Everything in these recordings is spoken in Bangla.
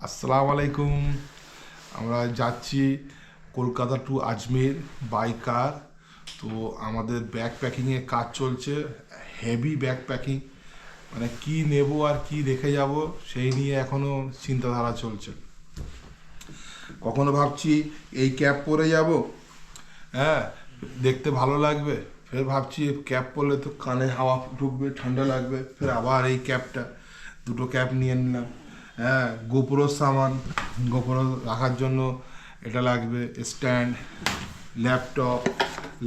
আসসালামু আলাইকুম। আমরা যাচ্ছি কলকাতা টু আজমের বাই কার। তো আমাদের ব্যাগ প্যাকিংয়ের কাজ চলছে, হেভি ব্যাগ প্যাকিং, মানে কি নেব আর কি রেখে যাব সেই নিয়ে এখনও চিন্তাধারা চলছে। কখনো ভাবছি এই ক্যাপ পরে যাব, হ্যাঁ দেখতে ভালো লাগবে, ফের ভাবছি ক্যাপ পরলে তো কানে হাওয়া ঢুকবে, ঠান্ডা লাগবে, ফের আবার এই ক্যাপটা, দুটো ক্যাপ নিয়ে নিলাম। হ্যাঁ, গোপ্রোর সামান, গোপ্রো রাখার জন্য এটা লাগবে, স্ট্যান্ড, ল্যাপটপ,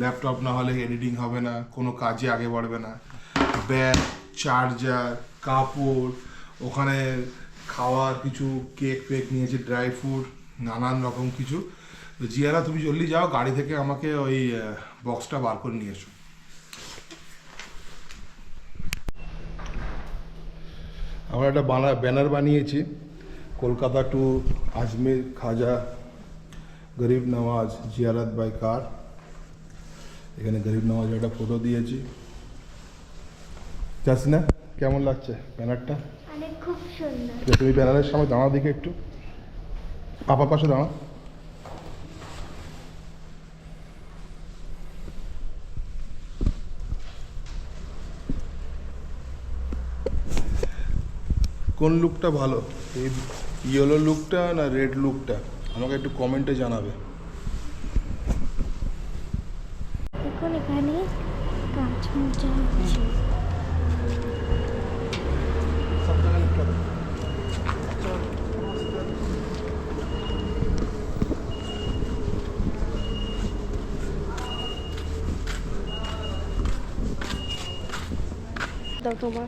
ল্যাপটপ না হলে এডিটিং হবে না, কোনো কাজে আগে বাড়বে না, ব্যাগ, চার্জার, কাপড়, ওখানে খাওয়ার কিছু কেক ফেক নিয়েছি, ড্রাই ফ্রুট, নানান রকম কিছু। তো জিয়ারা তুমি জলদি যাও, গাড়ি থেকে আমাকে ওই বক্সটা বার করে নিয়ে এসো। আমরা একটা ব্যানার বানিয়েছি, কলকাতা টু আজমের খাজা গরিব নওয়াজ জিয়ারত বাই কার। এখানে গরিব নওয়াজের একটা ফটো দিয়েছি। যাস না, কেমন লাগছে ব্যানারটা? অনেক খুব সুন্দর। তুমি ব্যানারের সামনে দাঁড়াও দিকে একটু, পাপার পাশে দাঁড়াও। কোন লুকটা ভালো, এই ইয়েলো লুকটা না রেড লুকটা? আমাকে একটু কমেন্টে জানাবে। দেখুন এখানে কাঁচ মোজা হচ্ছে। দাও তোমার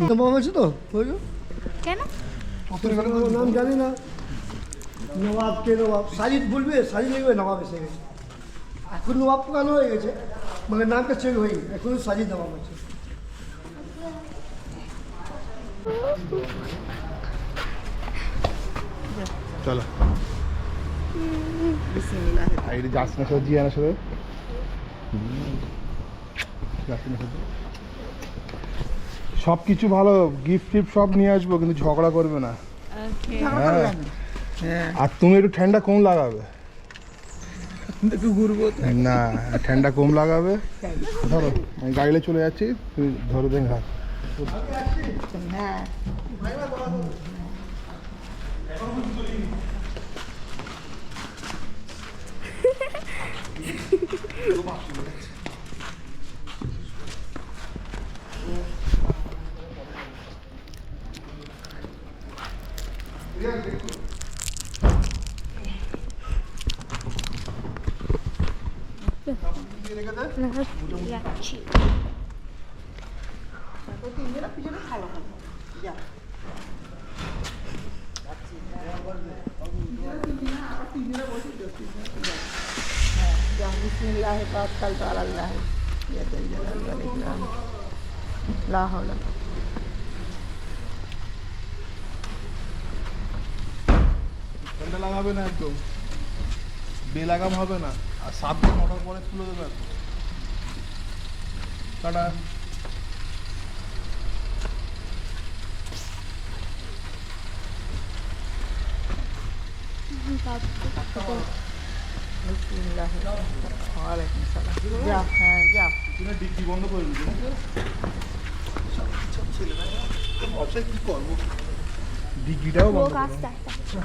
নাম আছে তো কেন? নাম জানি না। নবাব কে নবাব সাজিদ বলবে, সাজিদ লিখবে, নবাব এসে গেছে। এখন নবাব পোকানো হয়ে গেছে, মানে নামটা চেঞ্জ হয়নি, এখন সাজিদ নবাব আছে। চলো আইডি যাস না সাথে, জিয়ানার সাথে সব কিছু ভালো, গিফট টিফট সব নিয়ে আসবো, কিন্তু ঝগড়া করবে না। হ্যাঁ, আর তুমি একটু ঠান্ডা কম লাগাবে, একটু ঘুরবো না ঠান্ডা কম লাগাবে। ধরো আমি গাড়িতে চলে যাচ্ছি, তুমি ধরো দেন হাত। হ্যাঁ। রাখছি। बिस्मिल्लाह तवक्कल तो अल्लाह ला हौला। ঠান্ডা লাগাবে না, একদম বেলাগাম হবে না, আর 7 দিন অর্ডার পরে তুলে দেবেন। টাটা। बिस्मिल्लाह वालेकुम सलाम। जा हाँ जा। তুমি ডিগ্রি বন্ধ করে দিবে। অবশ্যই কি করবো, ডিগ্রিটাও বন্ধ করে আস্তে আস্তে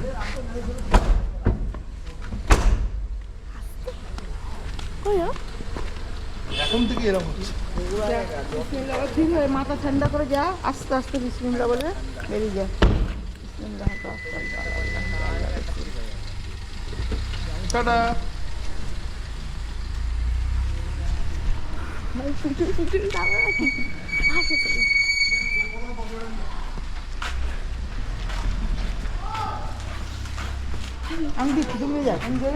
কইও। এখন থেকে এরকম হচ্ছে। बिस्मिल्लाह ठीक है, माथा ठंडा करे जा, आस्ते आस्ते बिस्मिल्लाह बोले बेरिए जा। बिस्मिल्लाह तवक्कल तो अल्लाह। টাটা। আমি দিচ্ছি, তুমি যা, তুমি যা,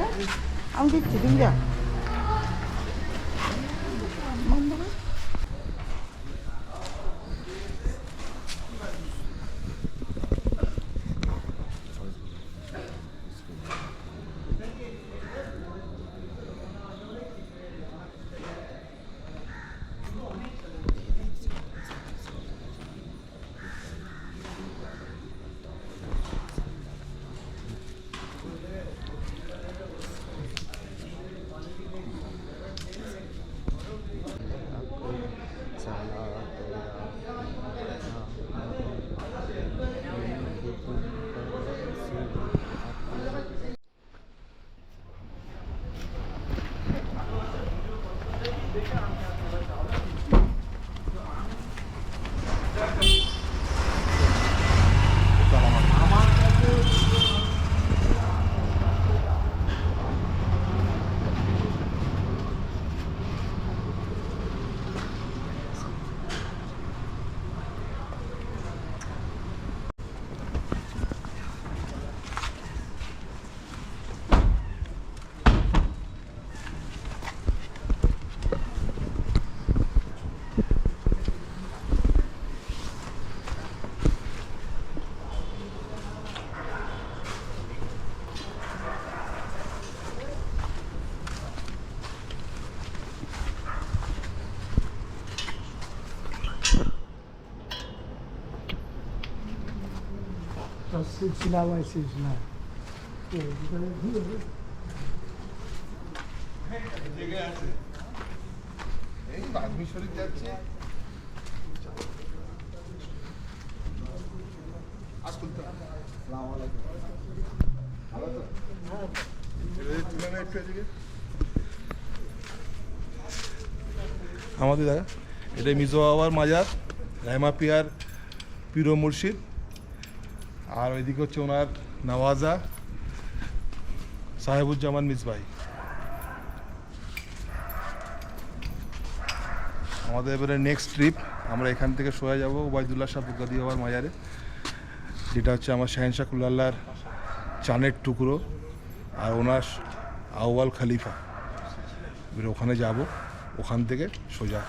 আমি দিচ্ছি, তুমি যা। सिलसिला हुआ सिलसिला আজমির শরীফ যাচ্ছে আমাদের দেখা এটা মিজো বাবার মাজার রাহমা পিয়ার পীর ও মুর্শিদ আর ওইদিকে হচ্ছে ওনার নওয়াজা সাহেবুজ্জামান মিসবাই। আমাদের এবারে নেক্সট ট্রিপ আমরা এখান থেকে সোজা যাব ওবায়দুল্লাহ শাহ বুগাদি বাবার মাজারে, যেটা হচ্ছে আমার শাহেনশাহ কুল্লাল্লাহর চানের টুকরো আর ওনার আউয়াল খলিফা। এবারে ওখানে যাব, ওখান থেকে সোজা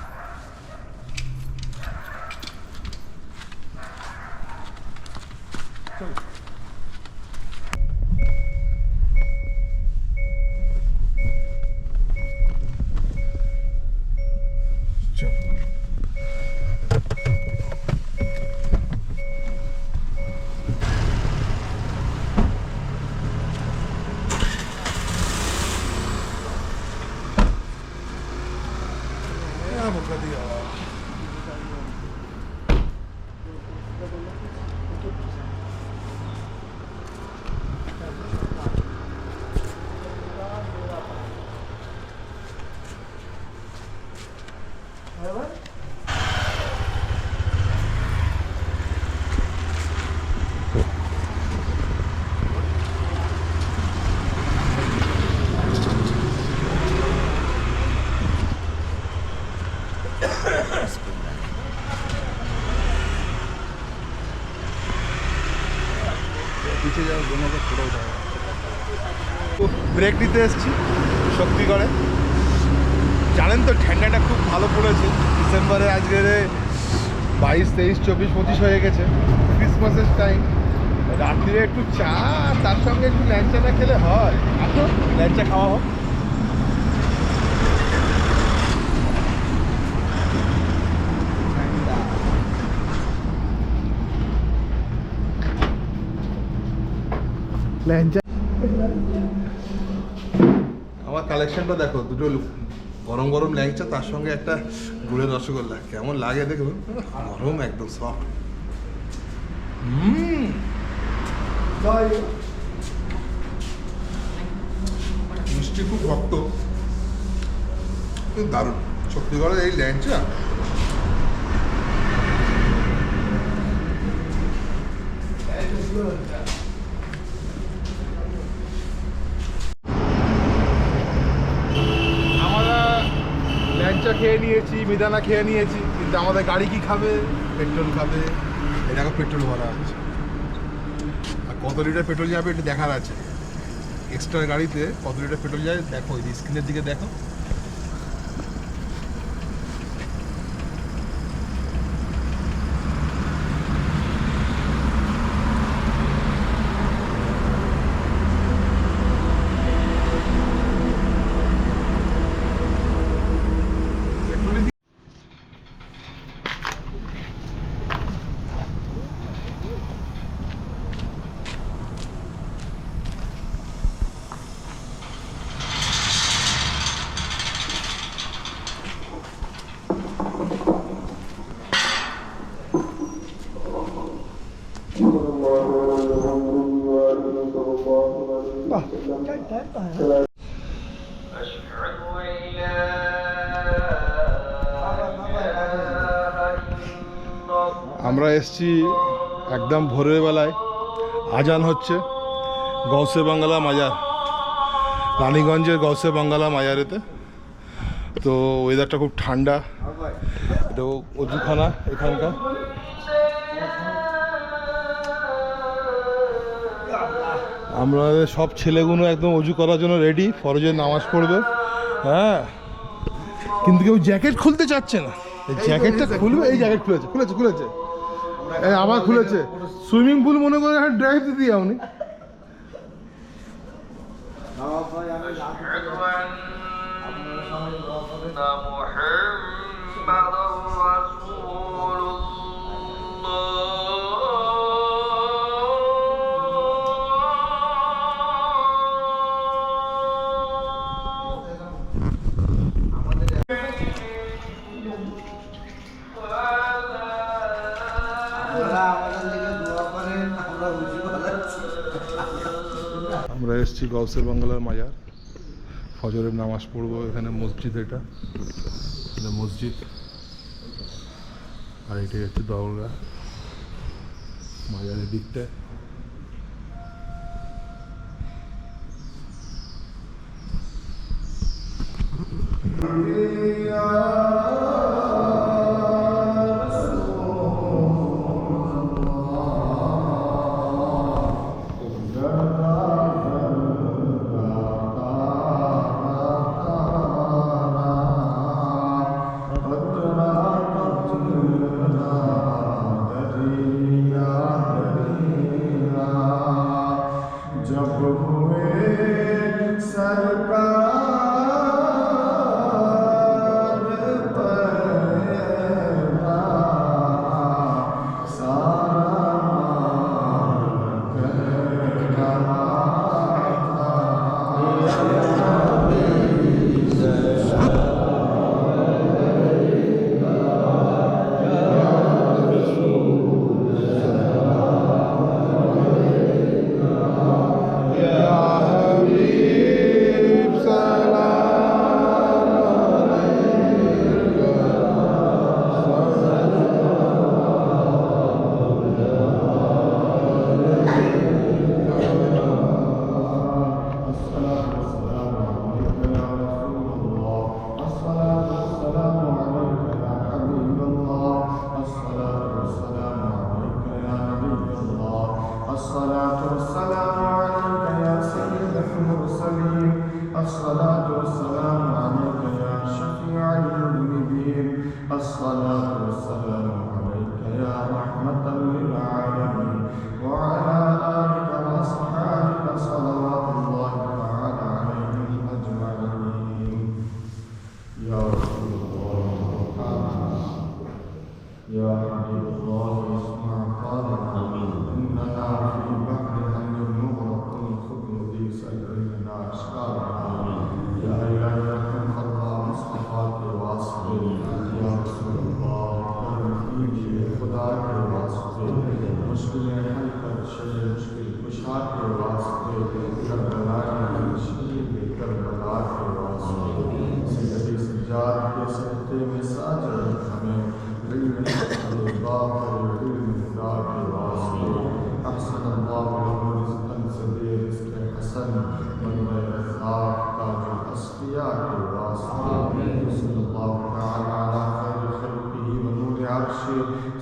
ব্রেক নিতে এসেছি শক্তিগড়ে। জানেন তো ঠান্ডাটা খুব ভালো পড়েছে ডিসেম্বরে, আজকে 22, 23, 24, 25 হয়ে গেছে, ক্রিসমাসের টাইম। রাত্রিরে একটু চা তার সঙ্গে একটু ল্যাংচা না খেলে হয়? আসো ল্যাংচা খাওয়া হোক। ল্যাংচা আমার কালেকশনটা দেখো, দুটো গরম গরম ল্যাংচা তার সঙ্গে একটা গুড়ের রসগোল্লা, কেমন লাগে দেখো, গরম একদম সফট। মিষ্টি খুব ভক্ত, দারুণ শক্তিগড়ের এই ল্যাংচা। আমরা ল্যাংচা খেয়ে নিয়েছি, মিদানা খেয়ে নিয়েছি, কিন্তু আমাদের গাড়ি কি খাবে? পেট্রোল খাবে। এটা পেট্রোল ভরা আছে, আর কত লিটার পেট্রোল যাবে এটা দেখার আছে। এক্সট্রা গাড়িতে কত লিটার পেট্রোল যায় দেখো, ওই স্ক্রিনের দিকে দেখো। আমরা এসছি একদম ভোরের বেলায়, আজান হচ্ছে গৌসে বাঙ্গালা মাজার, রানীগঞ্জের গৌসে বাঙ্গালা মাজারেতে। তো ওয়েদারটা খুব ঠান্ডা, এটা অজুখানা এখানকার। আমাদের সব ছেলেগুলো একদম অজু করার জন্য রেডি, ফরজের নামাজ পড়বে। হ্যাঁ, কিন্তু কেউ জ্যাকেট খুলতে চাচ্ছে না। এই জ্যাকেটটা খুলবে, এই জ্যাকেট খুলেছে এই আবার খুলেছে। সুইমিং পুল মনে করে ড্রাইভ দিতে যাওনি। আমরা এসেছি গৌসে বাঙ্গালার মাজার, ফজরের নামাজ পড়বো এখানে। মসজিদ, এটা মসজিদ, আর এটাই হচ্ছে দরগা মাজারের দিকটায়।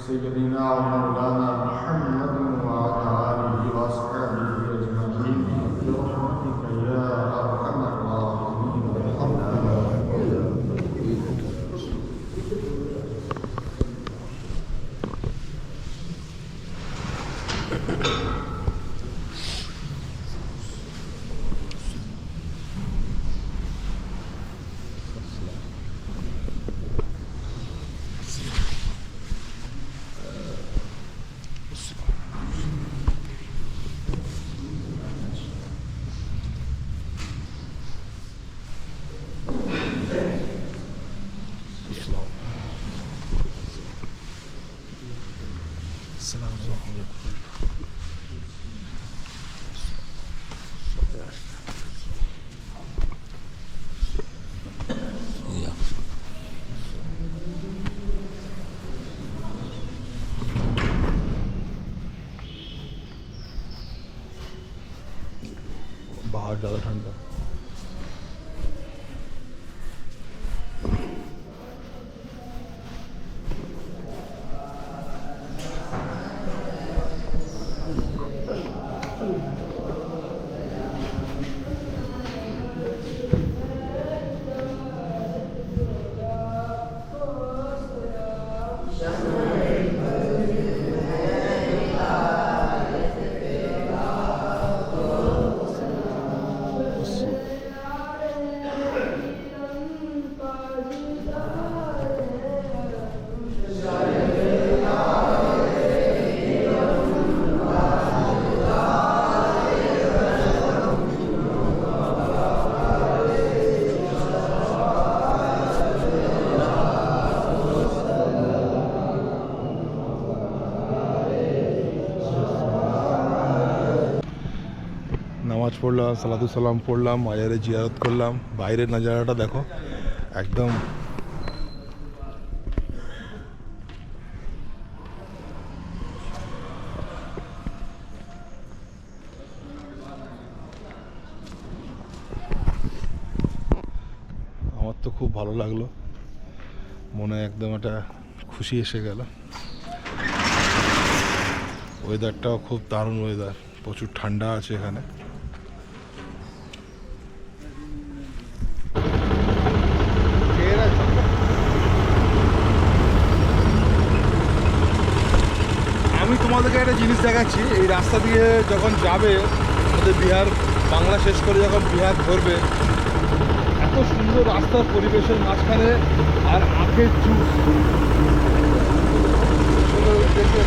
سيدنا ومولانا محمد وعلى آله وأصحابه أجمعين برحمتك يا أرحم الراحمين. ज़्यादा ठंडा। নামাজ পড়লাম, সালাতু সালাম পড়লাম, মাজারে জিয়ারত করলাম। বাইরের নাজারাটা দেখো, একদম আমার তো খুব ভালো লাগলো, মনে একদম একটা খুশি এসে গেল। ওয়েদারটাও খুব দারুণ ওয়েদার, প্রচুর ঠান্ডা আছে এখানে। আমি তোমাদেরকে একটা জিনিস দেখাচ্ছি, এই রাস্তা দিয়ে যখন যাবে আমাদের বিহার, বাংলা শেষ করে যখন বিহার ধরবে, এত সুন্দর রাস্তার পরিবেশের মাঝখানে আর আখের জুস দেখে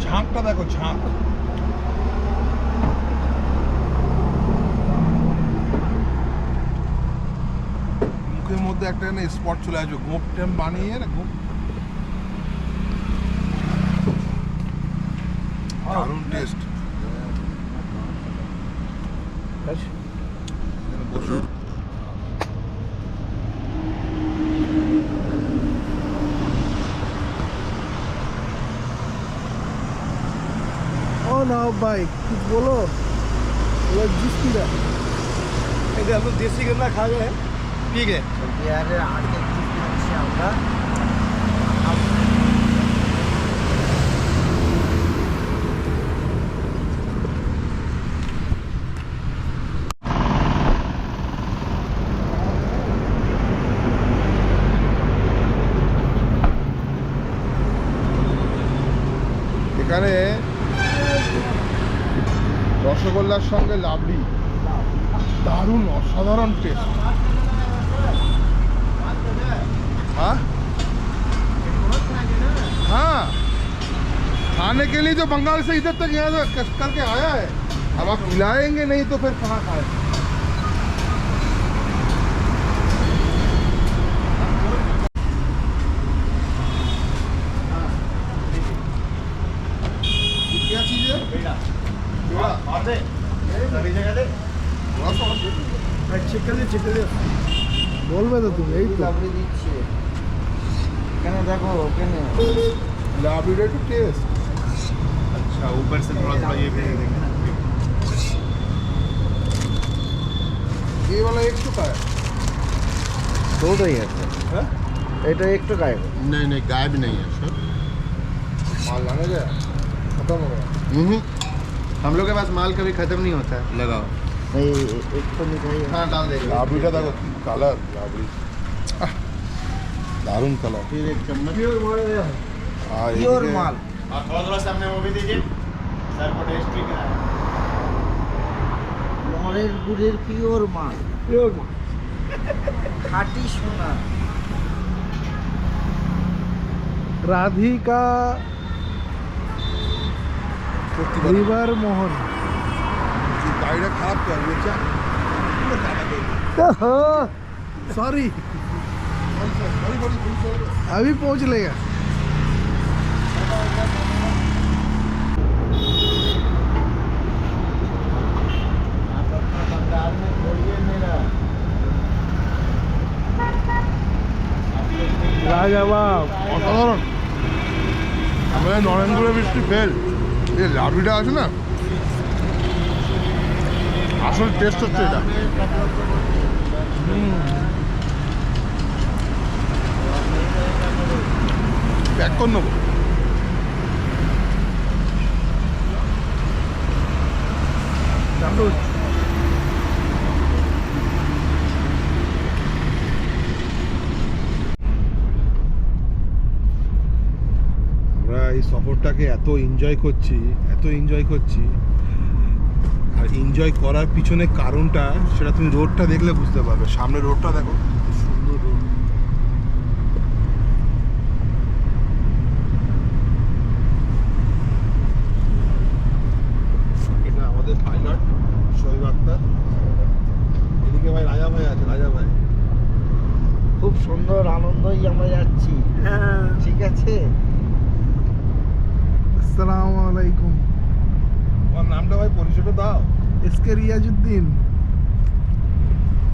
ঝাঁকটা দেখো, ঝাঁক। মুখের মধ্যে একটা না স্পট চলে আসবে, গোপ টেম বানিয়ে না, গোপ দারুণ টেস্ট। বসো। ना भाई कुछ बोलो, जिस पी रहा है हम लोग देसी गन्ना खा गए हैं, पी गए। यार आगे আমরা এখানে রসগোল্লার সঙ্গে লাবড়ি, দারুণ অসাধারণ টেস্ট। हाँ हाँ, खाने के लिए जो बंगाल से इधर तक यहाँ करके आया है, अब आप खिलाएंगे नहीं तो फिर कहाँ खाए। क्या चीज है? पेड़ा। चिकले बोलबे तो तुम यही तो লাবড়ি দিচ্ছে কেন দেখো কেন लाबड़ी टू टेस्ट। अच्छा ऊपर से थोड़ा थोड़ा ये भी ये वाला 100 का है। দুটোই আছে हैं? এটা একটু গায়ে नहीं नहीं गाय भी नहीं है सर। माल लाने गया, खत्म हो गया। हम लोग के पास माल कभी खत्म नहीं होता है। लगाओ। এই একটু মিঠাই हाँ डाल देंगे। लाबड़ीটা দেখো কি কালার, লাবড়ি দারুণ কালার। फिर एक चम्मच। আর পিওর এদিকে মাল और थोड़ा थोड़ा सामने वो भी दीजिए सर को टेस्ट भी कराएं। মরের গুড়ের পিওর মাল प्योर माल। খাঁটি সোনা राधिका করতে পারি রিভার মোহন গাড়িটা খারাপ করে বুঝছে सॉरी अभी पहुंच लेगा লাজবাব অসাধারণ আমাদের নরেন্দ্র বৃষ্টি ফেল এই লাড্ডুটা আছে না আসল টেস্ট হচ্ছে এটা প্যাক করে নেবো আমরা এই সফরটাকে এত এনজয় করছি আর এনজয় করার পিছনে কারণটা সেটা তুমি রোডটা দেখলে বুঝতে পারবে সামনে রোডটা দেখো কি সুন্দর রোড এটা আমাদের পাইলট শোয়েব আক্তার এদিকে ভাই রাজা ভাই আছে রাজা ভাই খুব সুন্দর আনন্দই আমরা যাচ্ছি ঠিক আছে अस्सलाम वालेकुम তোমার নামটা ভাই পরিচয়টা দাও इसके रियाजुद्दीन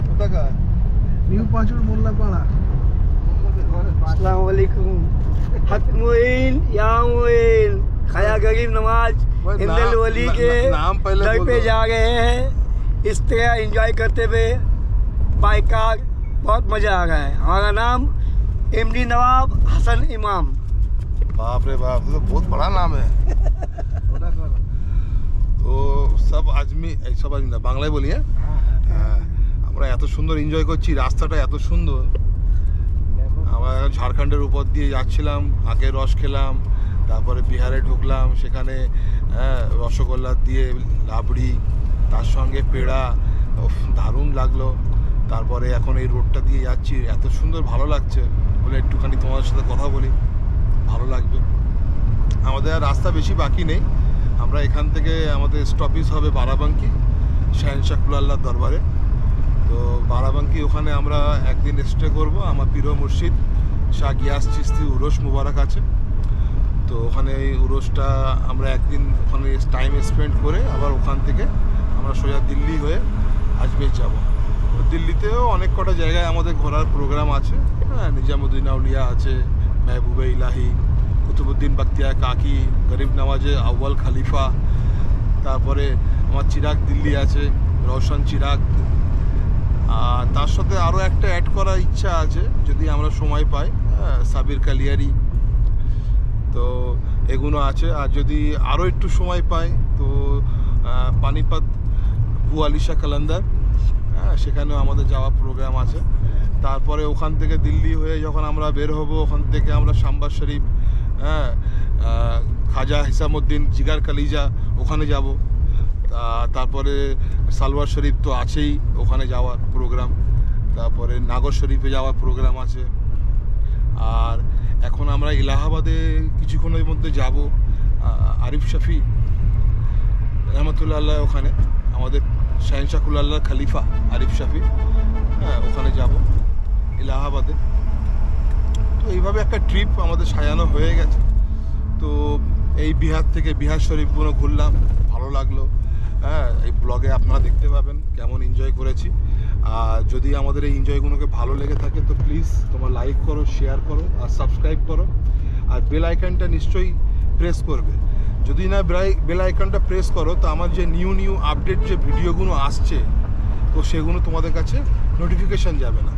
কোথাকার न्यू पाचुर मोल्लापाड़ा अस्सलाम वालेकुम हक मोइन या मोइन खाया गरीब नमाज भाई हिंदल नाम- वली ना- के ना- नाम पहले दर बोल पे दो। जा रहे हैं इस तरह एंजॉय करते हुए बाइकार बहुत मज़ा आ रहा है हमारा नाम एमडी नवाब हसन इमाम बाप रे बाप ये तो बहुत बड़ा नाम है তো সব আজমি এই সব আজমি না বাংলায় বলি হ্যাঁ আমরা এত সুন্দর এনজয় করছি রাস্তাটা এত সুন্দর আমরা ঝাড়খণ্ডের উপর দিয়ে যাচ্ছিলাম আখের রস খেলাম তারপরে বিহারে ঢুকলাম সেখানে রসগোল্লা দিয়ে লাবড়ি তার সঙ্গে পেড়া দারুণ লাগলো তারপরে এখন এই রোডটা দিয়ে যাচ্ছি এত সুন্দর ভালো লাগছে বলে একটুখানি তোমাদের সাথে কথা বলি ভালো লাগবে আমাদের আর রাস্তা বেশি বাকি নেই আমরা এখান থেকে আমাদের স্টপেজ হবে বারাবাঙ্কি শাহেনশাহ কুলাল্লাহ দরবারে তো বারাবাঙ্কি ওখানে আমরা একদিন স্টে করব আমার পীর মুর্শিদ শাহ গিয়াস চিস্তি উরস মুবারক আছে তো ওখানে এই উরসটা আমরা একদিন ওখানে টাইম স্পেন্ড করে আবার ওখান থেকে আমরা সোজা দিল্লি হয়ে আজমের যাব তো দিল্লিতেও অনেক কটা জায়গায় আমাদের ঘোরার প্রোগ্রাম আছে হ্যাঁ নিজামুদ্দিন আউলিয়া আছে মেহবুবে ইলাহি কুতুবুদ্দিন বাখতিয়ার কাকি গরিব নওয়াজে আউ্বাল খালিফা তারপরে আমার চিরাগ দিল্লি আছে রওশন চিরাগ আর তার সাথে আরও একটা অ্যাড করার ইচ্ছা আছে যদি আমরা সময় পাই সাবির কালিয়ারি তো এগুলো আছে আর যদি আরও একটু সময় পাই তো পানিপত বুয়ালিশা কালান্দার হ্যাঁ সেখানেও আমাদের যাওয়ার প্রোগ্রাম আছে তারপরে ওখান থেকে দিল্লি হয়ে যখন আমরা বের হব ওখান থেকে আমরা শামবাজ শরীফ হ্যাঁ খাজা হিসামুদ্দিন জিগার কালিজা ওখানে যাব তারপরে সালওয়ার শরীফ তো আছেই ওখানে যাওয়ার প্রোগ্রাম তারপরে নাগর শরীফে যাওয়ার প্রোগ্রাম আছে আর এখন আমরা এলাহাবাদে কিছুক্ষণের মধ্যে যাব আরিফ শফি রহমতুল্লাহ আল্লাহ ওখানে আমাদের শাহেনশাহ কুলাল্লাহ খলিফা আরিফ শফি হ্যাঁ ওখানে যাব এলাহাবাদে তো এইভাবে একটা ট্রিপ আমাদের সাজানো হয়ে গেছে তো এই বিহার থেকে বিহার শরীফগুলো ঘুরলাম ভালো লাগলো হ্যাঁ এই ব্লগে আপনারা দেখতে পাবেন কেমন এনজয় করেছি আর যদি আমাদের এই এনজয়গুলোকে ভালো লেগে থাকে তো প্লিজ তোমার লাইক করো শেয়ার করো আর সাবস্ক্রাইব করো আর বেল আইকনটা নিশ্চয়ই প্রেস করবে যদি না বেল আইকনটা প্রেস করো তো আমার যে নিউ আপডেট যে ভিডিওগুলো আসছে তো সেগুলো তোমাদের কাছে নোটিফিকেশান যাবে না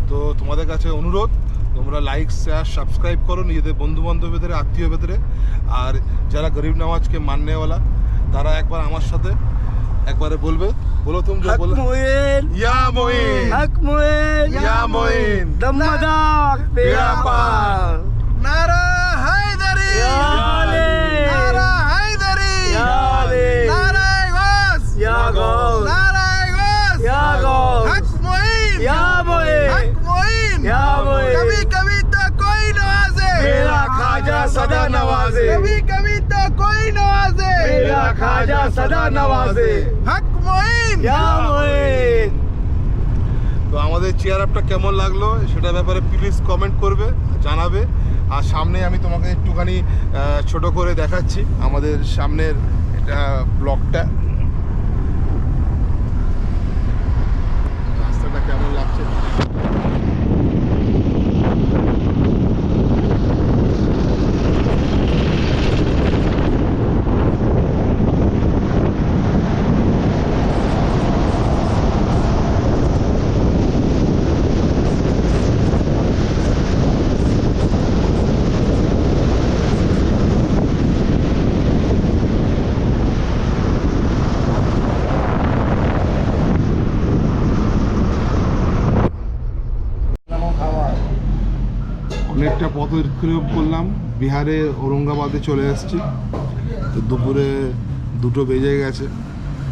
তো তোমাদের কাছে অনুরোধ তোমরা লাইক শেয়ার সাবস্ক্রাইব করো নিজেদের বন্ধুবান্ধব ভেতরে আত্মীয় ভেতরে আর যারা গরিব নওয়াজকে মাননেওয়ালা তারা একবার আমার সাথে একবারে বলবে বলো তুমি हक বলো मोइन ইয়া মঈন हक मोइन ইয়া মঈন दमदार बेड़ा पार নারা হায়দারি या अली নারা হায়দারি या अली নারা গস या गौस নারা গস या गौस হক মঈন या मोइन হক মঈন या मोइन কবি কবি তো কোই নওয়াজে मेरा खाजा खाजा सदा नवाजे, कभी कभी तो कोई नवाजे, मेरा खाजा सदा नवाजे। हक मोइन। क्या मोइन। তো আমাদের চেয়ার আপটা কেমন লাগলো সেটা ব্যাপারে প্লিজ কমেন্ট করবে, জানাবে। আর সামনে আমি তোমাকে একটুখানি ছোট করে দেখাচ্ছি আমাদের সামনের এটা ব্লকটা, রাস্তাটা কেমন লাগছে। অনেকটা পথ অতিক্রম করলাম, বিহারে ঔরঙ্গাবাদে চলে এসেছি। তো দুপুরে 2টো বেজে গেছে,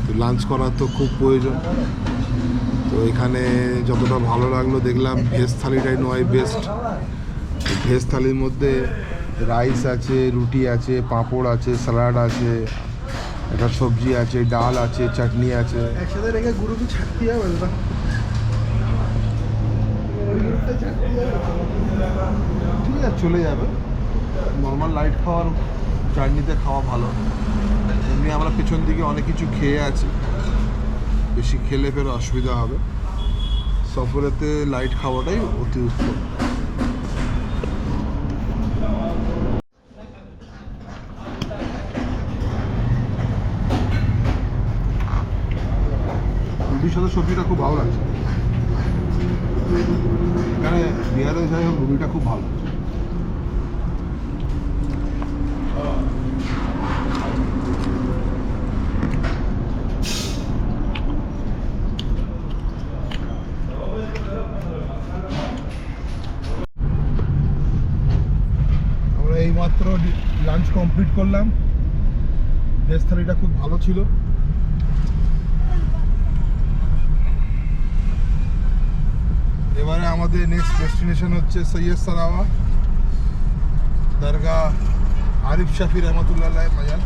তো লাঞ্চ করার তো খুব প্রয়োজন। তো এখানে যতটা ভালো লাগলো দেখলাম ভেজ থালিটাই নয় বেস্ট। ভেজ থালির মধ্যে রাইস আছে, রুটি আছে, পাঁপড় আছে, স্যালাড আছে, একটা সবজি আছে, ডাল আছে, চাটনি আছে। একসাথে রেখে গুরু কি ছাড়তে হবে না? ঠিক আছে, চলে যাবে। নর্মাল লাইট খাওয়ার জার্নিতে খাওয়া ভালো। এমনি আমরা পেছন দিকে অনেক কিছু খেয়ে আছি, বেশি খেলে ফের অসুবিধা হবে। সফরেতে লাইট খাওয়াটাই অতি উত্তম। রুটির সাথে সবজিটা খুব ভালো লাগছে। এখানে বিহারে যাই হোক রুটিটা খুব ভালো। আমরা এইমাত্র লাঞ্চ কমপ্লিট করলাম, ভেজ থালিটা খুব ভালো ছিল। এবারে আমাদের নেক্সট ডেস্টিনেশন হচ্ছে সৈয়দ সারাওয়া দরগা, আরিফ শাফি রহমতুল্লাহ মাজার।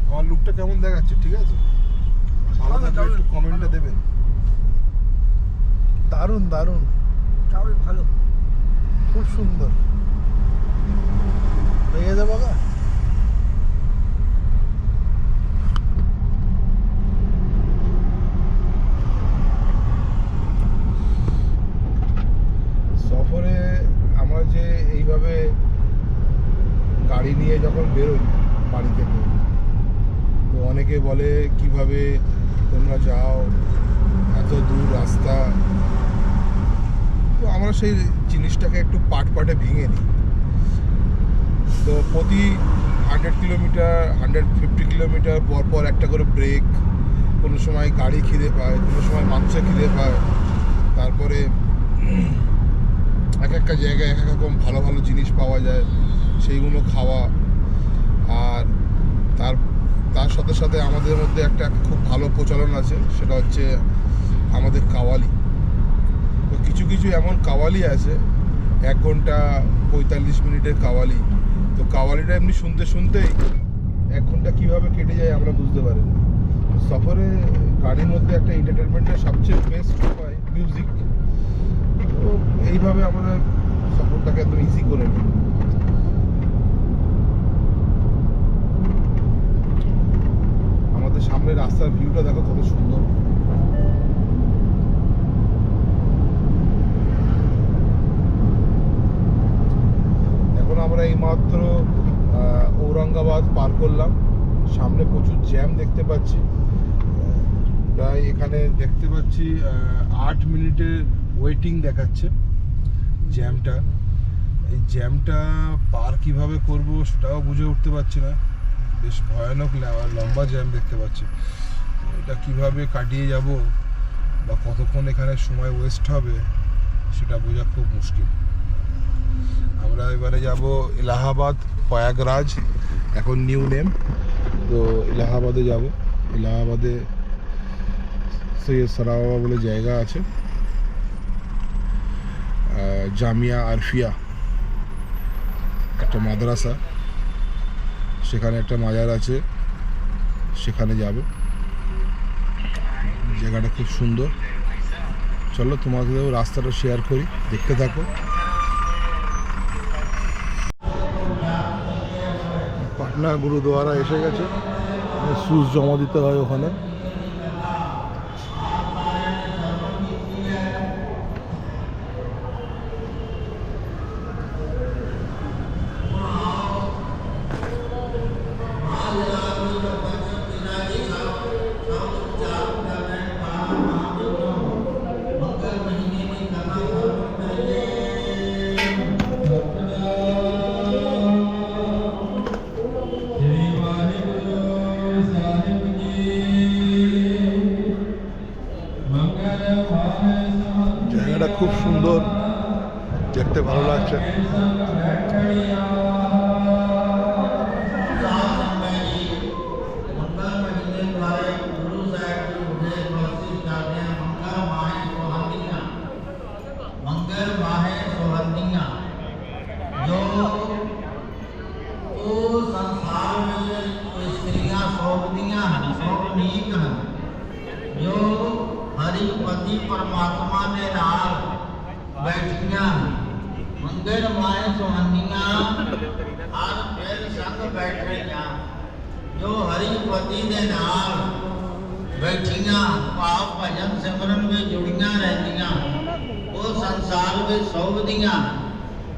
আমার লুকটা কেমন দেখাচ্ছে? ঠিক আছে, ভালো থাকলে একটু কমেন্টটা দেবেন। দারুণ দারুণ, ভালো, খুব সুন্দর লেগে যাবো গা। সফরে আমরা যে এইভাবে গাড়ি নিয়ে যখন বেরোই বাড়ি থেকে, তো অনেকে বলে কিভাবে তোমরা যাও, এত দূর রাস্তা। তো আমরা সেই জিনিসটাকে একটু পার্টে ভেঙে নিই। তো প্রতি 100 কিলোমিটার 150 কিলোমিটার পর একটা করে ব্রেক, কোনো সময় গাড়ি খিদে পায়, কোনো সময় মানুষের খিদে পায়। তারপরে এক একটা জায়গায় এক এক রকম ভালো ভালো জিনিস পাওয়া যায়, সেইগুলো খাওয়া। আর তার সাথে সাথে আমাদের মধ্যে একটা খুব ভালো প্রচলন আছে, সেটা হচ্ছে আমাদের কাওয়ালি। তো কিছু কিছু এমন কাওয়ালি আছে 1 ঘন্টা 45 মিনিটের কাওয়ালি। তো কাওয়ালিটা এমনি শুনতে শুনতেই 1 ঘন্টা কীভাবে কেটে যায় আমরা বুঝতে পারি না। সফরে গাড়ির মধ্যে একটা এন্টারটেনমেন্টের সবচেয়ে বেস্ট উপায় মিউজিক। তো এইভাবে আমরা সফরটাকে একদম ইজি করে নিই। আমাদের সামনে রাস্তার ভিউটা দেখো কত সুন্দর। এখন আমরা এইমাত্র ঔরঙ্গাবাদ পার করলাম। সামনে প্রচুর জ্যাম দেখতে পাচ্ছি, প্রায় এখানে দেখতে পাচ্ছি 8 মিনিটের ওয়েটিং দেখাচ্ছে জ্যামটা। এই জ্যামটা পার কিভাবে করব সেটাও বুঝে উঠতে পারছি না, বেশ ভয়ানক লম্বা জ্যাম দেখতে পাচ্ছি। এটা কিভাবে কাটিয়ে যাব বা কতক্ষণ এখানে সময় ওয়েস্ট হবে সেটা বোঝা খুব মুশকিল। আমরা এবারে যাব এলাহাবাদ, প্রয়াগরাজ এখন নিউ নেম। তো এলাহাবাদে যাব। এলাহাবাদে পাশে সারাওয়া বলে জায়গা আছে, জামিয়া আরফিয়া একটা মাদ্রাসা, সেখানে একটা মাজার আছে, সেখানে যাব। জায়গাটা খুব সুন্দর। চলো তোমাদেরও রাস্তাটা শেয়ার করি, দেখতে থাকো। পাটনা গুরুদুয়ারা এসে গেছে, সুজ জমা দিতে হয় ওখানে। জায়গাটা খুব সুন্দর, দেখতে ভালো লাগছে। हरिपति परमात्मा ने नाल बैठिया मंगल माए सुहानिया हर फिर संग बैठिया जो हरिपति ने नाल बैठिया भाव भजन सिमरन में जुड़िया रहदिया वो संसार में सोभदिया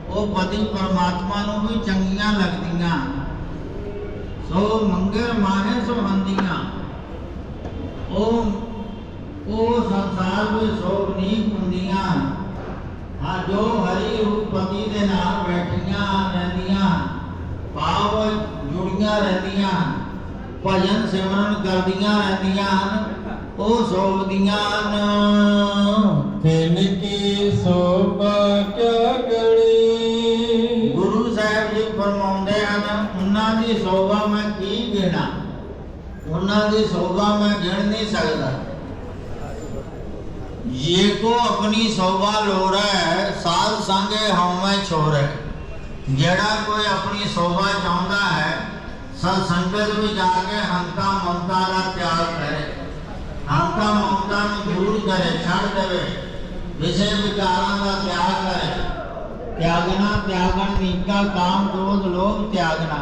वो पति परमात्मा नूं भी चंगिया लगदिया सो मंगल माए सुहानिया ओ संसार में सोग नहीं हुंदियां हाँ जो हरि पति दे नाल बैठियां रहदियां भाव जुड़ियां रहदियां भजन सिमरन करदियां रहदियां ओ सोभदियां तिनकी शोभा क्या गणी। गुरु साहब जी फरमाउंदे हन उन्हां दी शोभा मैं की गिणा, उन्हां दी शोभा मैं गिण नहीं सकदा। ये को अपनी शोभा लोर है साध संगे हमें छोड़ है। जेड़ा कोई अपनी शोभा चाहता है सत्संगत में जाके हंका ममता का त्याग करे, हंका ममता में दूर करे, छड़ देवे, विषय विकारों का त्याग करे। त्यागना त्यागन नीका काम क्रोध लोभ त्यागना,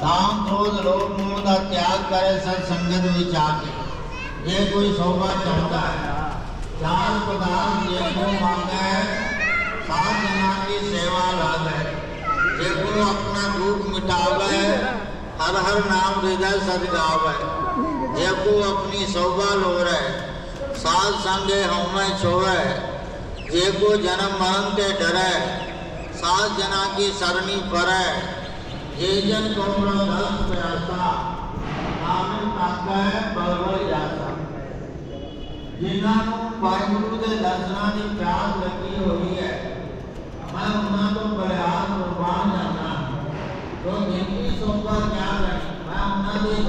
काम क्रोध लोभ मोह का त्याग करे सत्संगत में जाके। ये कोई शोभा चाहता है चार पदार्थ देखो मांगे सात जना की सेवा लागे, देखो अपना दुख मिटावे हर हर नाम हृदय सद गावे। देखो अपनी शोभा लोरे साध संगे हमें छोड़े, देखो जन्म मरण के डरे सात जना की सरनी परे। ये जन को दस प्यासा नाम ताके बलबल जाता। जिन्होंने वाहिगुरु के दर्शना की प्यास लगी हुई है मैं उन्होंने तो प्रयास कुर्बान जाना तो जिनकी शोभा क्या है मैं उन्होंने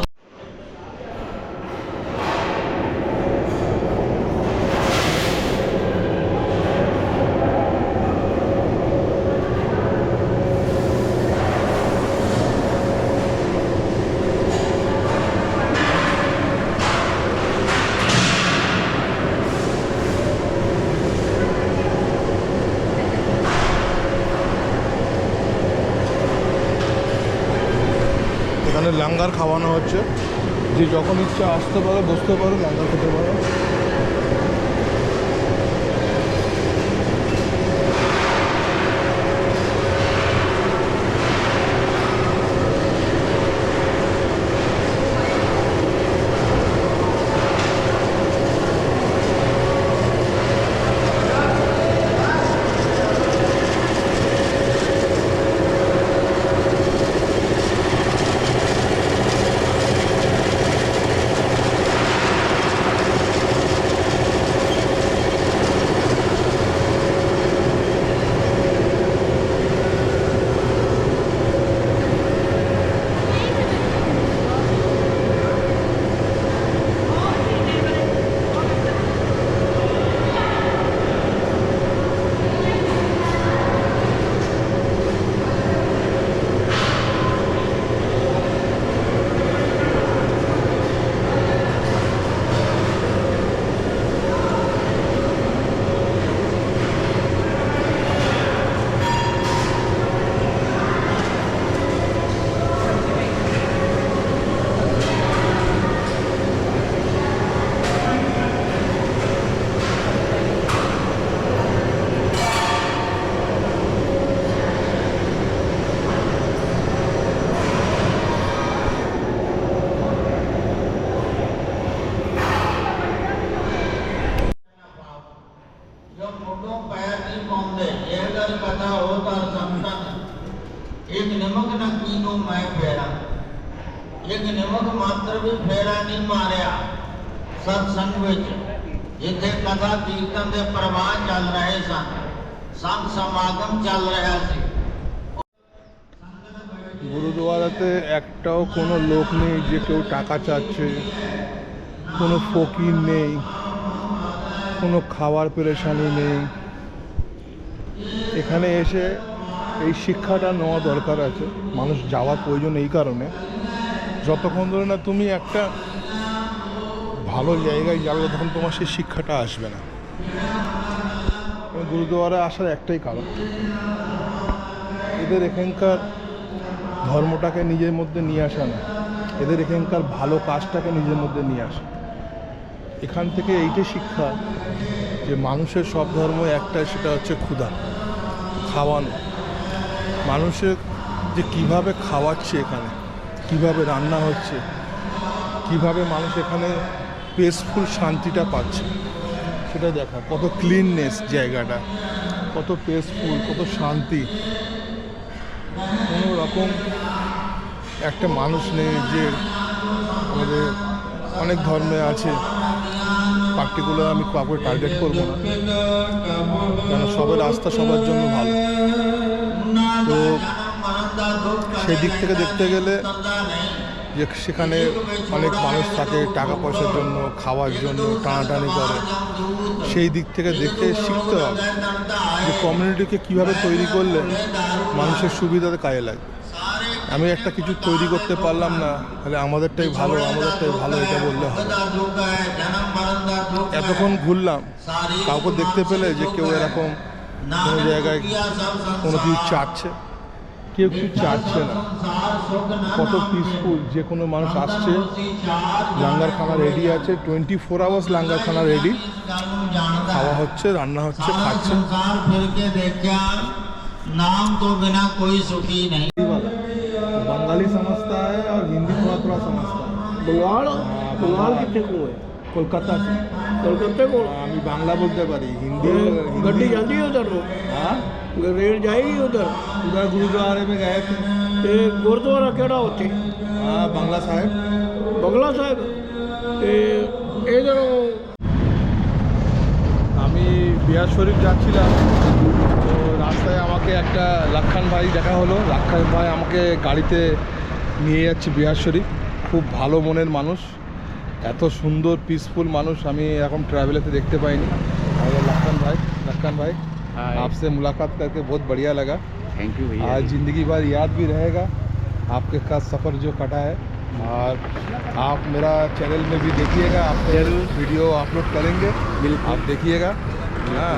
এখানে লাঙ্গার খাওয়ানো হচ্ছে, যে যখন ইচ্ছা আসতে পারো, বসতে পারো, লাঙ্গার খেতে পারো। एक निमक मात्र भी फेरा नहीं मारिया सत्संग विच जिथे कथा कीर्तन दे प्रवाह चल रहे सन संत समागम चल रहा सी গুরুদুয়ারাতে একটাও কোনো লোক নেই যে কেউ টাকা চাচ্ছে, কোনো ফকির নেই, কোনো খাওয়ার পেরেশানি নেই। এখানে এসে এই শিক্ষাটা নেওয়া দরকার আছে, মানুষ যাওয়ার প্রয়োজন এই কারণে যতক্ষণ ধরে না তুমি একটা ভালো জায়গায় যাবে তখন তোমার সেই শিক্ষাটা আসবে না। গুরুদুয়ারা আসার একটাই কারণ, এদের এখানকার ধর্মটাকে নিজের মধ্যে নিয়ে আসা না, এদের এখানকার ভালো কাজটাকে নিজের মধ্যে নিয়ে আসা। এখান থেকে এইটাই শিক্ষা যে মানুষের সব ধর্ম একটাই, সেটা হচ্ছে ক্ষুধা, খাওয়ানো। মানুষের যে কিভাবে খাওয়াচ্ছে, এখানে কিভাবে রান্না হচ্ছে, কিভাবে মানুষ এখানে পিসফুল শান্তিটা পাচ্ছে সেটা দেখা, কত ক্লিননেস জায়গাটা, কত পিসফুল, কত শান্তি। কোনো রকম একটা মানুষ নেই যে আমাদের অনেক ধর্মে আছে, পার্টিকুলার আমি কাউকে টার্গেট করবো না, কারণ সবার আস্থা সবার জন্য ভালো। তো সেই দিক থেকে দেখতে গেলে যে সেখানে অনেক মানুষ থাকে টাকা পয়সার জন্য, খাওয়ার জন্য টানাটানি করে, সেই দিক থেকে দেখে শিখতে হবে যে কমিউনিটিকে কীভাবে তৈরি করলে মানুষের সুবিধাতে কাজে লাগবে। আমি একটা কিছু তৈরি করতে পারলাম না, তাহলে আমাদেরটাই ভালো, আমাদেরটাই ভালো এটা বললে হবে। এতক্ষণ ঘুরলাম, কাউকে দেখতে পেলে যে কেউ এরকম কোনো জায়গায় কোনো কিছু চাচ্ছে, কেউ কিছু চাচ্ছে না, কত পিসফুল, যে কোনো মানুষ আসছে, লাঙ্গার খানা রেডি আছে, 24 আওয়ার্স লাঙ্গার খানা রেডি, খাওয়া হচ্ছে, রান্না হচ্ছে, খাচ্ছে। नाम तो बिना कोई सुखी नहीं। बंगाली समझता है और हिंदी थोड़ा थोड़ा समझता है। बंगाल कितने को है? कोलकाता से। कलकत्ते को আমি বাংলা বলতে পারি, হিন্দি गड्डी जाती है उधर तो हाँ रेल जाएगी उधर उधर गुरुद्वारे में गए थे। ये गुरुद्वारा केड़ा होते हाँ बांग्ला साहेब। बगला साहब इधर আমি বিহার শরীফ যাচ্ছিলাম, তো রাস্তায় আমাকে একটা লাক্ষান ভাই দেখা হলো। লাক্ষান ভাই আমাকে গাড়িতে নিয়ে যাচ্ছে বিহার শরীফ। খুব ভালো মনের মানুষ, এত সুন্দর পিসফুল মানুষ আমি এখন ट्रैवलर देखते पाईनी। लखन भाई आपसे मुलाकात करके बहुत बढ़िया लगा। थैंक यू भैया। आज ज़िंदगी भर याद भी रहेगा आपके का सफ़र जो कटा है। और आप मेरा चैनल में भी देखिएगा, आप वीडियो अपलोड करेंगे, आप देखिएगा। हाँ,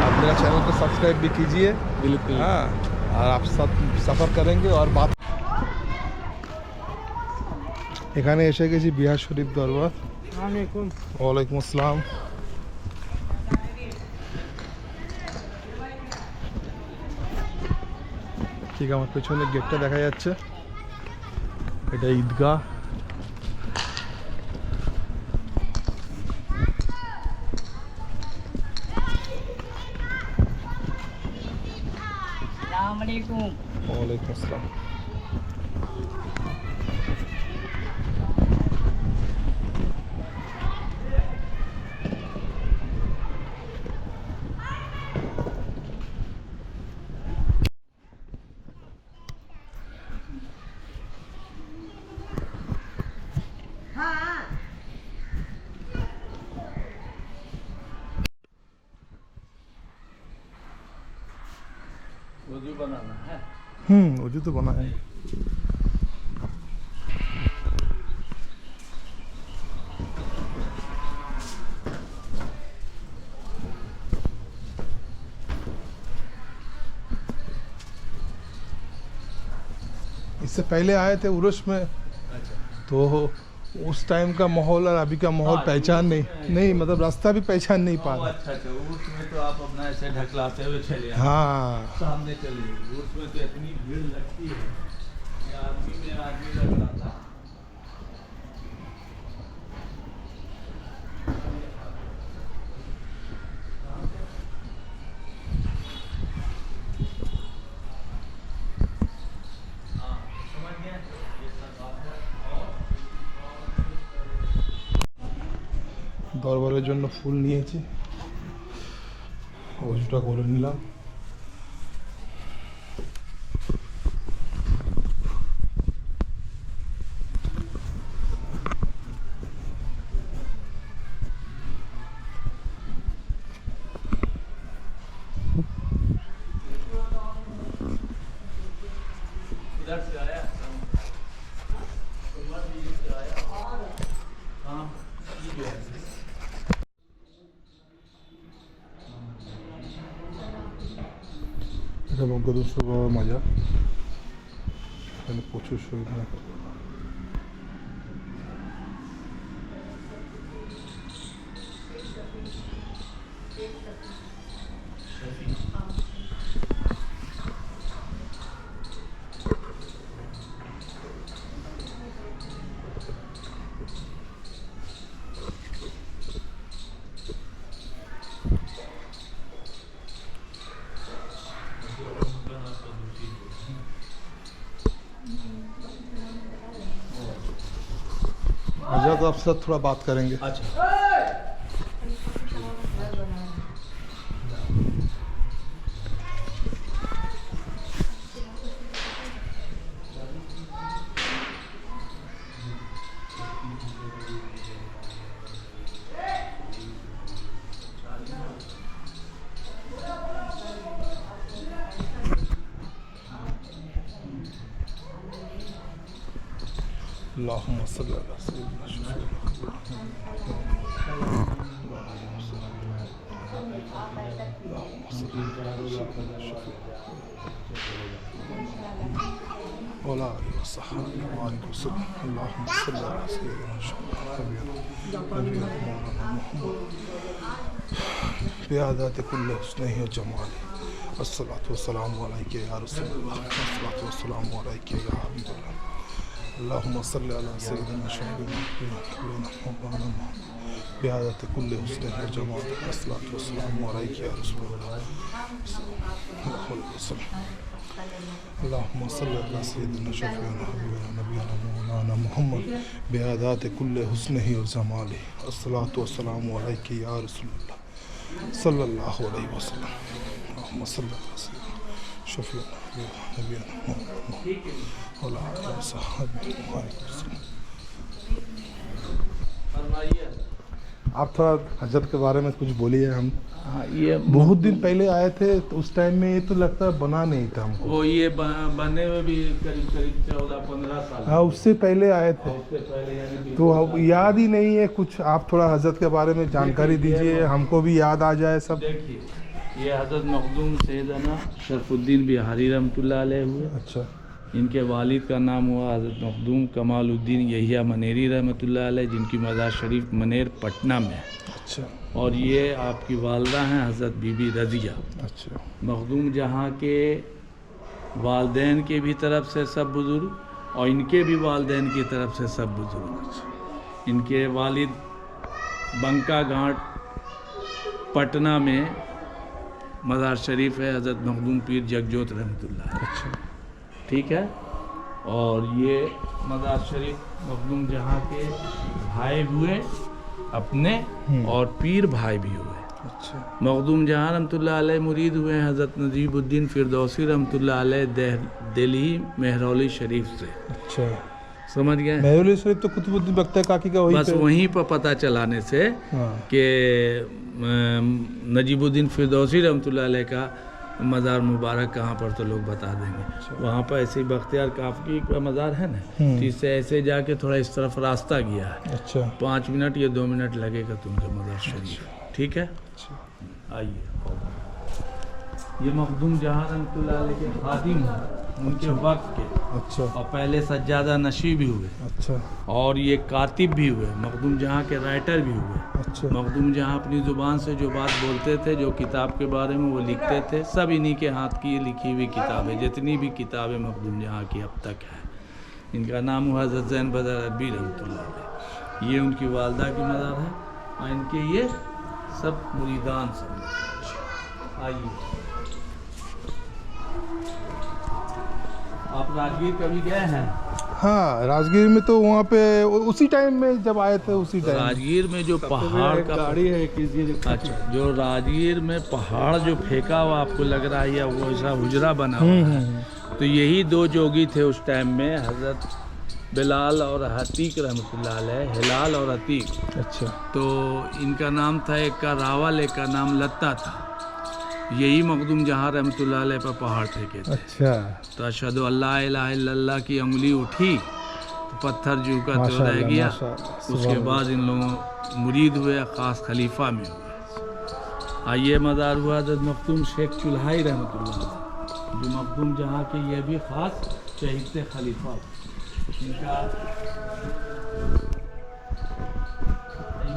आप मेरा चैनल को सब्सक्राइब भी कीजिए। बिल्कुल। हाँ, और आप सब सफ़र करेंगे और बात। এখানে এসে গেছি বিহার শরীফ দরবার। ওয়ালাইকুম আসসালাম। ঠিক আমার পেছনে গেটটা দেখা যাচ্ছে, এটা ঈদগাহ। ওয়ালাইকুম আসসালাম। वजू तो बना है। इससे पहले आए थे उर्स में। तो उस टाइम का माहौल और अभी का माहौल पहचान नहीं मतलब रास्ता भी पहचान नहीं पा रहा। अच्छा उर्स में तो आप अपना ऐसे ढकलाते हुए चले हाँ सामने चलिए। उर्स में तो इतनी भीड़ लगती है कि आदमी में आदमी लग रहा था। দরবারের জন্য ফুল নিয়েছি, অজুটা করে নিলাম। इधर से आया से आया हाँ ये जो है এটা বঙ্গদর্শক বাবার মাজার, এখানে প্রচুর শহীদ হয়। आजाद आपके साथ थोड़ा बात करेंगे। अच्छा अल्लाहुम्मा सल्ली अला सय्यिदिना ولا صحابي وعليك وسلم اللهم صل على سيدنا نبينا محمد بعادات كل حسنه وجماله الصلاة والسلام عليك يا رسول الله الصلاة والسلام عليك يا حبيب الله اللهم صل على سيدنا شفيعنا مولانا محمد بعادة كل حسنه وجماله الصلاة والسلام عليك يا رسول الله اللهم صل على سيدنا شفيعنا حبيبنا نبينا مولانا محمد بعادات كل حسنه وجماله الصلاة والسلام عليك يا رسول الله صلى الله عليه وسلم اللهم صل على سيدنا شفيعنا نبينا مولانا फरमाइए। आप थोड़ा हजरत के बारे में कुछ बोलिए। हम हाँ ये बहुत दिन पहले आए थे तो उस टाइम में ये तो लगता है बना नहीं था हमको। वो ये बने हुए भी करीब करीब 14-15 साल हाँ उससे पहले आए थे उससे पहले यानी कि तो अब याद ही नहीं है कुछ। आप थोड़ा हजरत के बारे में जानकारी दीजिए, हमको भी याद आ जाए सब। देखिए ये हज़रत मखदूम सैयदना शरफुद्दीन बिहारी रहमतुल्लाह अलैह हुए। अच्छा इनके वालिद का नाम हुआ हज़रत मखदूम कमालुद्दीन यहिया मनेरी रहमतुल्लाह अलैह, जिनकी मज़ार शरीफ मनेर पटना में है। अच्छा और ये आपकी वालदा हैं हज़रत बीबी रज़िया। अच्छा मखदूम जहाँ के वालदैन के भी तरफ से सब बुज़ुर्ग और इनके भी वालदैन की तरफ से सब बुज़ुर्ग। इनके वालिद बंका घाट पटना में मज़ार शरीफ है हज़रत मखदूम पीर जगजोत रहमतुल्लाह। अच्छा ठीक है। और ये मज़ार शरीफ मखदूम जहाँ के भाई हुए अपने और पीर भाई भी हुए। अच्छा मखदूम जहाँ रहमतुल्लाह अलैह मुरीद हुए हैं हज़रत नजीबुद्दीन फिरदौसी रहमतुल्लाह अलैह दिल्ली मेहरौली शरीफ से। अच्छा समझ गए। मेहरौली शरीफ तो कुतुबुद्दीन बख्तियार काकी का वही बस वहीं पर पता चलाने से हाँ। कि नजीबुद्दीन फिरदौसी रहमतुल्लाह अलैह का मज़ार मुबारक कहाँ पर तो लोग बता देंगे। वहाँ पर ऐसे ही बख्तियार काकी का मज़ार है ना, तो इससे ऐसे जाके थोड़ा इस तरफ रास्ता गया है। अच्छा 5 मिनट या 2 मिनट लगेगा तुमके मज़ार शरीफ। ठीक है। आइए ये मखदूम जहाँ रहमतुल्लाह अलैह के खादिम हैं उनके वक्त के, अच्छा और पहले सज्जादा नशी भी हुए अच्छा और ये कातिब भी हुए। मखदूम जहाँ के राइटर भी हुए। अच्छा मखदूम जहाँ अपनी ज़ुबान से जो बात बोलते थे, जो किताब के बारे में वो लिखते थे, सब इन्हीं के हाथ की लिखी हुई किताबें, जितनी भी किताबें मखदूम जहाँ की अब तक है। इनका नाम हुआ हज़रत ज़ैन बदर अरबी रहमतुल्लाह अलैह। ये उनकी वालदा की मज़ार है और इनके ये सब मुरीदान सब। आइए आप राजगीर कभी गए हैं? हाँ, राजगीर में तो वहाँ पे उसी टाइम में जब आए थे उसी टाइम। राजगीर में जो पहाड़ का गाड़ी है किसी अच्छा, जो राजगीर में पहाड़ जो फेंका हुआ आपको लग रहा है या वो ऐसा हुजरा बना हुआ है, तो यही दो जोगी थे उस टाइम में, हजरत बिलाल और अतीक रहमतुल्लाह अलैह, हिलाल और अतीक। अच्छा। तो इनका नाम था, एक का रावल, एक का नाम लत्ता था। यही मखदूम जहाँ रहमतुल्लाह अलैह पर पहाड़ फेंके थे। अच्छा। तो अशहदु अल्ला इलाहा इल्लल्लाह की उंगली उठी तो पत्थर जू का तो रह गया। उसके बाद इन लोगों मुरीद हुए, ख़ास खलीफा में हुए। ये मज़ार हुआ हज़रत मखदूम शेख चुल्हाई रहमतुल्लाह अलैह, जो मखदूम जहाँ के ये भी ख़ास शहीद थे खलीफा। इनका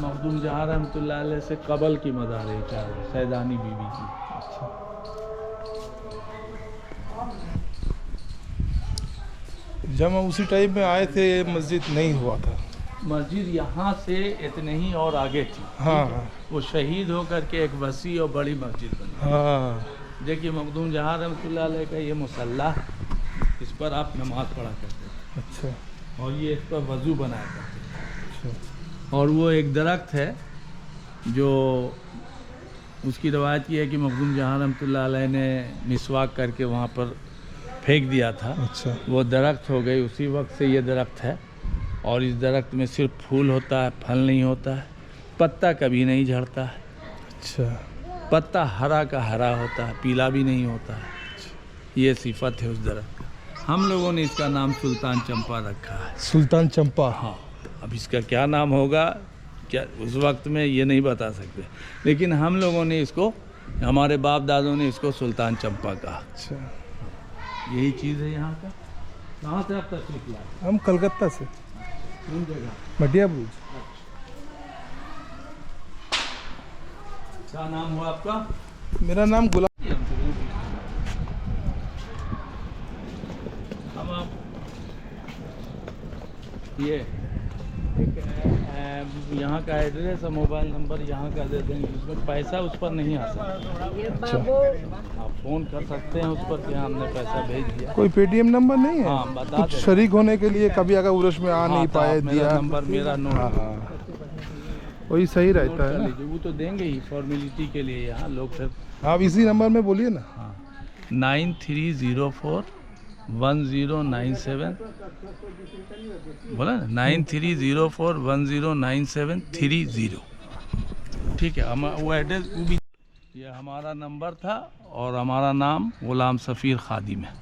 मखदूम जहाँ रहमतुल्लाह अलैह से कबल की मज़ार है, चाहे सैदानी बीवी की। जब हम उसी टाइम में आए थे मस्जिद नहीं हुआ था। मस्जिद यहाँ से इतने ही और आगे थी। हाँ वो शहीद होकर के एक वसी और बड़ी मस्जिद बनी। हाँ। देखिए मखदूम जहाँ रहमतुल्लाह अलैह का ये मुसल्ला, इस पर आप नमाज पढ़ा करते थे। अच्छा। और ये इस पर वज़ू बनाया करते थे। अच्छा। और वो एक दरख्त है जो उसकी रवायत ये है कि मखदूम जहाँ रहमतुल्लाह अलैह ने मिसवाक करके वहाँ पर फेंक दिया था। अच्छा। वो दरख्त हो गई, उसी वक्त से ये दरख्त है। और इस दरख्त में सिर्फ फूल होता है, फल नहीं होता है, पत्ता कभी नहीं झड़ता है। अच्छा। पत्ता हरा का हरा होता है, पीला भी नहीं होता है। ये सिफत है उस दरख्त का। हम लोगों ने इसका नाम सुल्तान चंपा रखा है। सुल्तान चंपा। हाँ, अब इसका क्या नाम होगा क्या उस वक्त में ये नहीं बता सकते, लेकिन हम लोगों ने इसको, हमारे बाप दादों ने इसको सुल्तान चंपा कहा। अच्छा। यही चीज़ है यहाँ का। कहाँ से आप तशरीफ लाए? हम कलकत्ता से। कौन जगह? मटिया ब्रिज। क्या नाम हुआ आपका? मेरा नाम गुलाम। हम आप ये यहाँ का एड्रेस और मोबाइल नंबर यहाँ का दे देंगे, उसमें पैसा उस पर नहीं आ सकता। आप फ़ोन कर सकते हैं उस पर कि हमने पैसा भेज दिया। कोई पेटीएम नंबर नहीं है? हाँ, बता कुछ दें। शरीक होने के लिए कभी अगर उर्स में आ नहीं तो पाए आप मेरा दिया। नंबर मेरा नोट हाँ कर हाँ, वही सही रहता है ना। लीजिए। वो तो देंगे ही फॉर्मेलिटी के लिए, यहाँ लोग फिर। आप इसी नंबर में बोलिए ना। हाँ, 93041097 बोला ना, 9304109730। ठीक है, हम वो एड्रेस वो भी, ये हमारा नंबर था और हमारा नाम गुलाम सफ़ीर खादिम है।